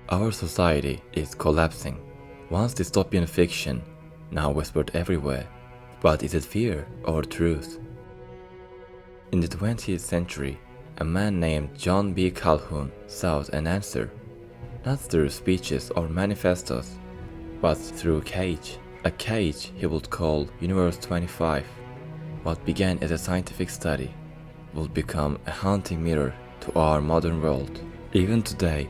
Our society is collapsing. Once dystopian fiction, now whispered everywhere. But is it fear or truth? In the 20th century, a man named John B. Calhoun sought an answer, not through speeches or manifestos, but through a cage he would call Universe 25. What began as a scientific study would become a haunting mirror to our modern world. Even today,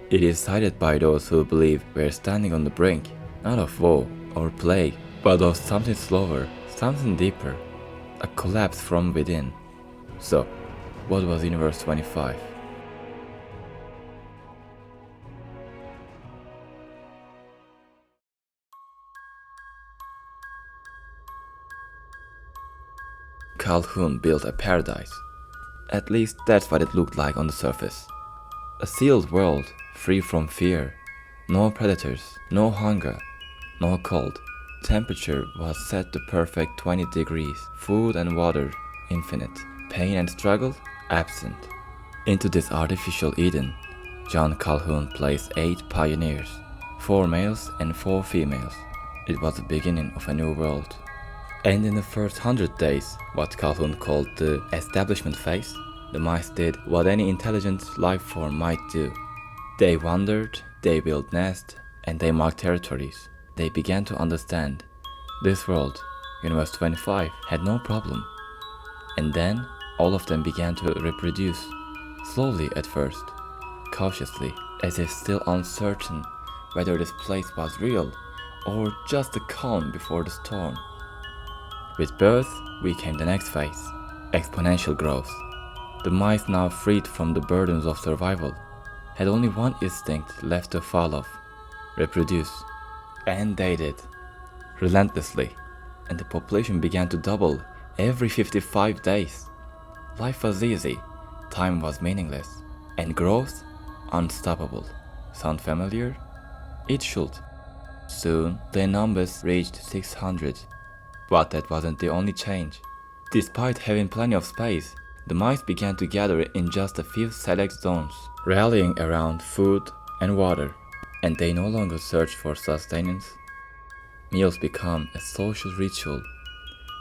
it is cited by those who believe we're standing on the brink, not of woe or plague, but of something slower, something deeper, a collapse from within. So, what was Universe 25? Calhoun built a paradise. At least that's what it looked like on the surface. A sealed world, free from fear. No predators, no hunger, no cold. Temperature was set to perfect 20 degrees. Food and water, infinite. Pain and struggle, absent. Into this artificial Eden, John Calhoun placed 8 pioneers, 4 males and 4 females. It was the beginning of a new world. And in the first 100 days, what Calhoun called the establishment phase, the mice did what any intelligent life form might do. They wandered, they built nests, and they marked territories. They began to understand. This world, Universe 25, had no problem. And then, all of them began to reproduce. Slowly at first, cautiously, as if still uncertain whether this place was real or just the calm before the storm. With birth, we came the next phase, exponential growth. The mice, now freed from the burdens of survival, had only one instinct left to follow: reproduce. And they did, relentlessly, and the population began to double every 55 days. Life was easy, time was meaningless, and growth unstoppable. Sound familiar? It should. Soon, their numbers reached 600. But that wasn't the only change. Despite having plenty of space, the mice began to gather in just a few select zones, rallying around food and water, and they no longer searched for sustenance. Meals become a social ritual,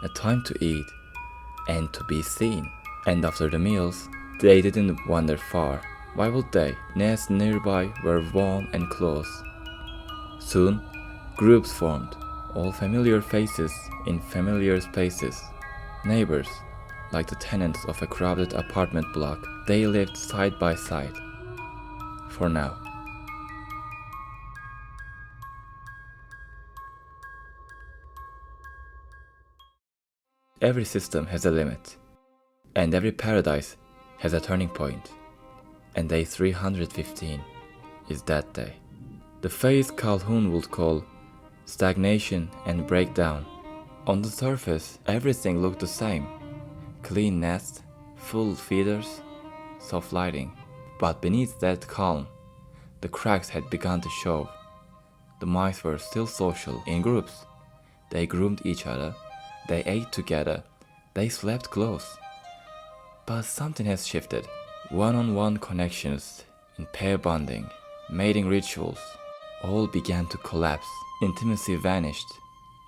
a time to eat and to be seen. And after the meals, they didn't wander far. Why would they? Nests nearby were warm and close. Soon, groups formed, all familiar faces in familiar spaces. Neighbors, like the tenants of a crowded apartment block, they lived side by side. For now. Every system has a limit, and every paradise has a turning point. And day 315 is that day. The phase Calhoun would call stagnation and breakdown. On the surface, everything looked the same. Clean nests, full feeders, soft lighting. But beneath that calm, the cracks had begun to show. The mice were still social in groups. They groomed each other, they ate together, they slept close. But something has shifted. One-on-one connections, in pair bonding, mating rituals, all began to collapse. Intimacy vanished,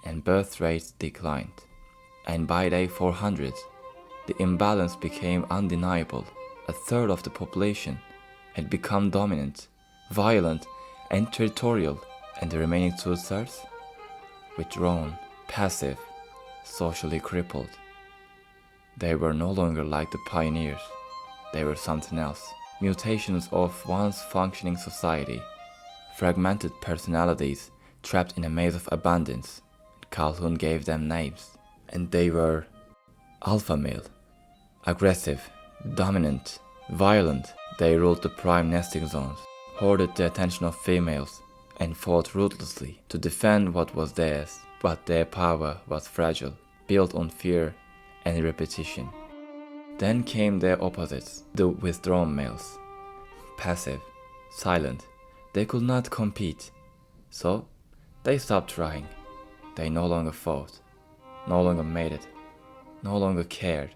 and birth rates declined. And by day 400, the imbalance became undeniable. A third of the population had become dominant, violent, and territorial, and the remaining 2/3, withdrawn, passive, socially crippled. They were no longer like the pioneers. They were something else. Mutations of once functioning society, fragmented personalities trapped in a maze of abundance. Calhoun gave them names, and they were alpha male, aggressive, dominant, violent. They ruled the prime nesting zones, hoarded the attention of females, and fought ruthlessly to defend what was theirs. But their power was fragile, built on fear and repetition. Then came their opposites, the withdrawn males. Passive, silent, they could not compete. So, they stopped trying. They no longer fought, no longer mated, no longer cared.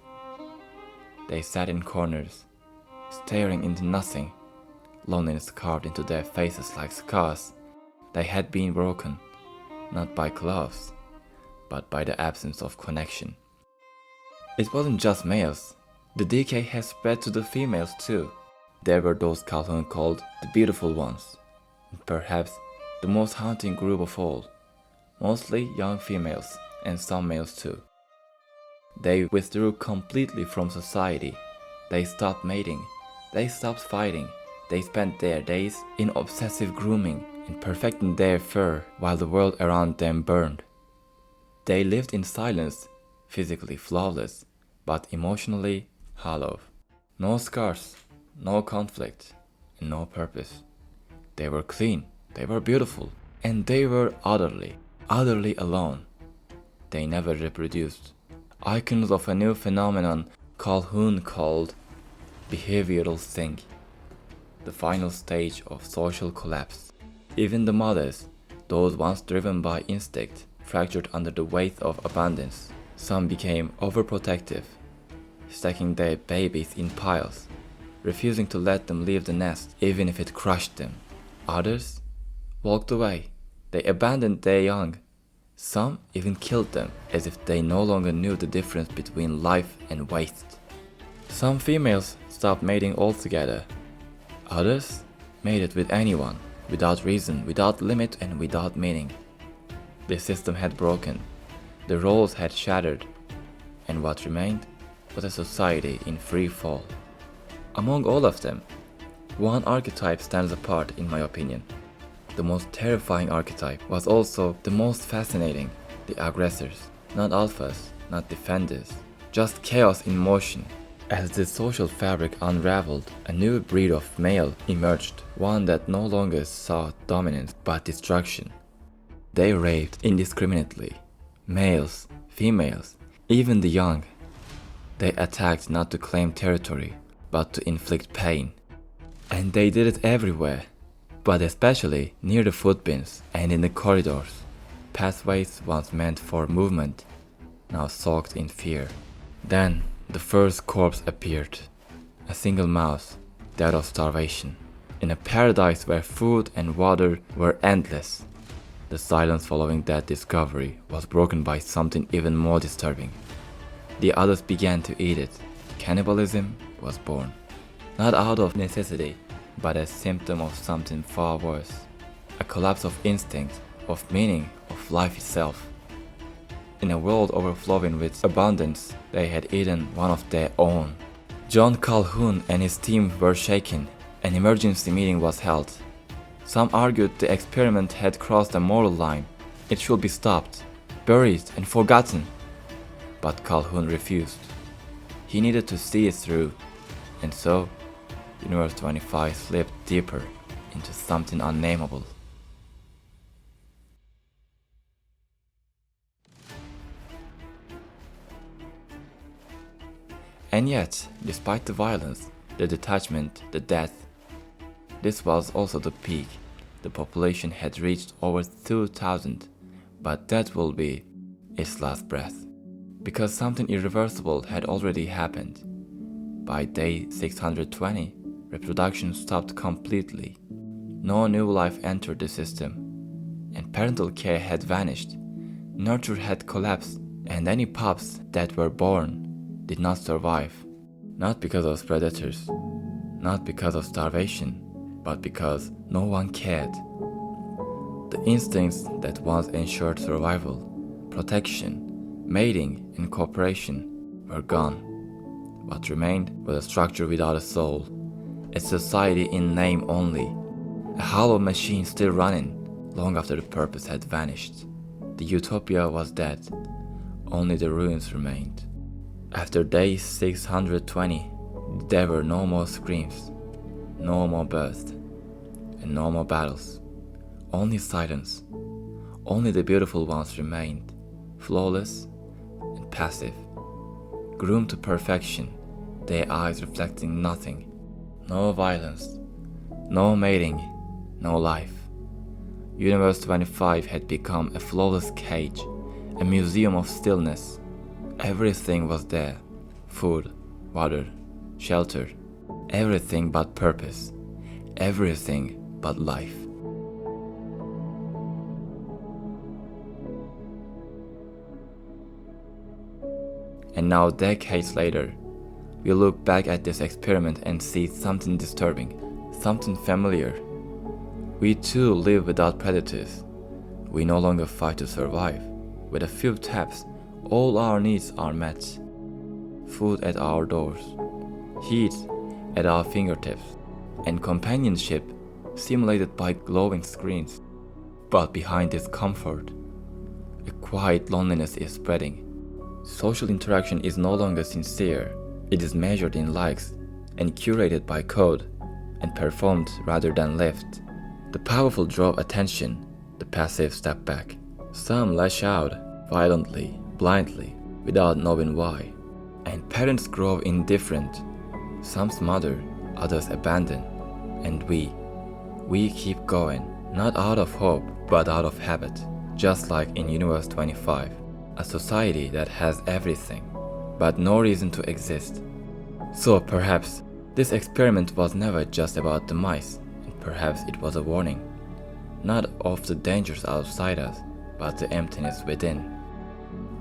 They sat in corners, staring into nothing, loneliness carved into their faces like scars. They had been broken, not by claws, but by the absence of connection. It wasn't just males. The decay had spread to the females too. There were those Calhoun called the beautiful ones, and perhaps the most haunting group of all, mostly young females and some males too. They withdrew completely from society. They stopped mating. They stopped fighting. They spent their days in obsessive grooming and perfecting their fur while the world around them burned. They lived in silence, physically flawless, but emotionally hollow. No scars, no conflict, and no purpose. They were clean, they were beautiful, and they were utterly alone. They never reproduced. Icons of a new phenomenon Calhoun called behavioral sync, the final stage of social collapse. Even the mothers, those once driven by instinct, fractured under the weight of abundance. Some became overprotective, stacking their babies in piles, refusing to let them leave the nest even if it crushed them. Others walked away. They abandoned their young. Some even killed them as if they no longer knew the difference between life and waste. Some females stopped mating altogether. Others mated with anyone, without reason, without limit, and without meaning. The system had broken. The roles had shattered. And what remained was a society in free fall. Among all of them, one archetype stands apart in my opinion. The most terrifying archetype was also the most fascinating, the aggressors. Not alphas, not defenders, just chaos in motion. As the social fabric unraveled, a new breed of male emerged, one that no longer sought dominance but destruction. They raped indiscriminately, males, females, even the young. They attacked not to claim territory, but to inflict pain. And they did it everywhere, but especially near the footprints and in the corridors. Pathways once meant for movement, now soaked in fear. Then the first corpse appeared, a single mouse, dead of starvation, in a paradise where food and water were endless. The silence following that discovery was broken by something even more disturbing. The others began to eat it. Cannibalism was born, not out of necessity, but as symptom of something far worse. A collapse of instinct, of meaning, of life itself. In a world overflowing with abundance, they had eaten one of their own. John Calhoun and his team were shaken. An emergency meeting was held. Some argued the experiment had crossed a moral line. It should be stopped, buried, and forgotten. But Calhoun refused. He needed to see it through, and so Universe 25 slipped deeper into something unnameable. And yet, despite the violence, the detachment, the death, this was also the peak. The population had reached over 2,000, but that will be its last breath. Because something irreversible had already happened. By day 620, reproduction stopped completely. No new life entered the system, and parental care had vanished. Nurture had collapsed, and any pups that were born did not survive. Not because of predators, not because of starvation, but because no one cared. The instincts that once ensured survival, protection, mating, and cooperation were gone. What remained was a structure without a soul, a society in name only, a hollow machine still running long after the purpose had vanished. The utopia was dead, only the ruins remained. After day 620, there were no more screams, no more births, and no more battles. Only silence. Only the beautiful ones remained, flawless and passive, groomed to perfection, their eyes reflecting nothing. No violence, no mating, no life. Universe 25 had become a flawless cage, a museum of stillness. Everything was there. Food, water, shelter. Everything but purpose. everything but life. And now, decades later, we look back at this experiment and see something disturbing, something familiar. We too live without predators. We no longer fight to survive. With a few taps, all our needs are met. Food at our doors, heat at our fingertips, and companionship simulated by glowing screens. But behind this comfort, a quiet loneliness is spreading. Social interaction is no longer sincere. It is measured in likes and curated by code and performed rather than lived. The powerful draw attention, the passive step back. Some lash out violently, blindly, without knowing why. And parents grow indifferent. Some smother, others abandon. And we keep going, not out of hope, but out of habit. Just like in Universe 25, a society that has everything, but no reason to exist. So perhaps this experiment was never just about the mice, and perhaps it was a warning, not of the dangers outside us, but the emptiness within.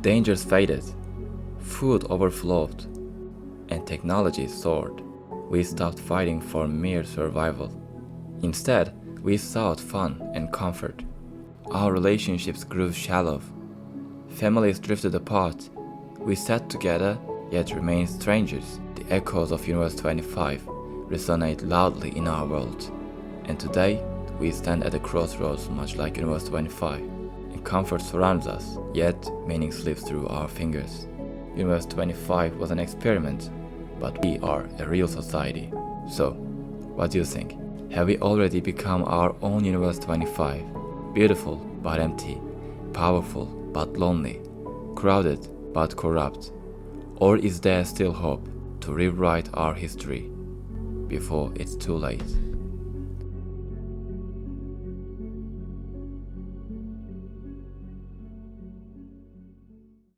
Dangers faded, food overflowed, and technology soared. We stopped fighting for mere survival. Instead, we sought fun and comfort. Our relationships grew shallow. Families drifted apart. We sat together, yet remained strangers. The echoes of Universe 25 resonate loudly in our world. And today, we stand at a crossroads much like Universe 25. And comfort surrounds us, yet meaning slips through our fingers. Universe 25 was an experiment, but we are a real society. So, what do you think? Have we already become our own Universe 25? Beautiful but empty, powerful but lonely, crowded but corrupt? Or is there still hope to rewrite our history before it's too late?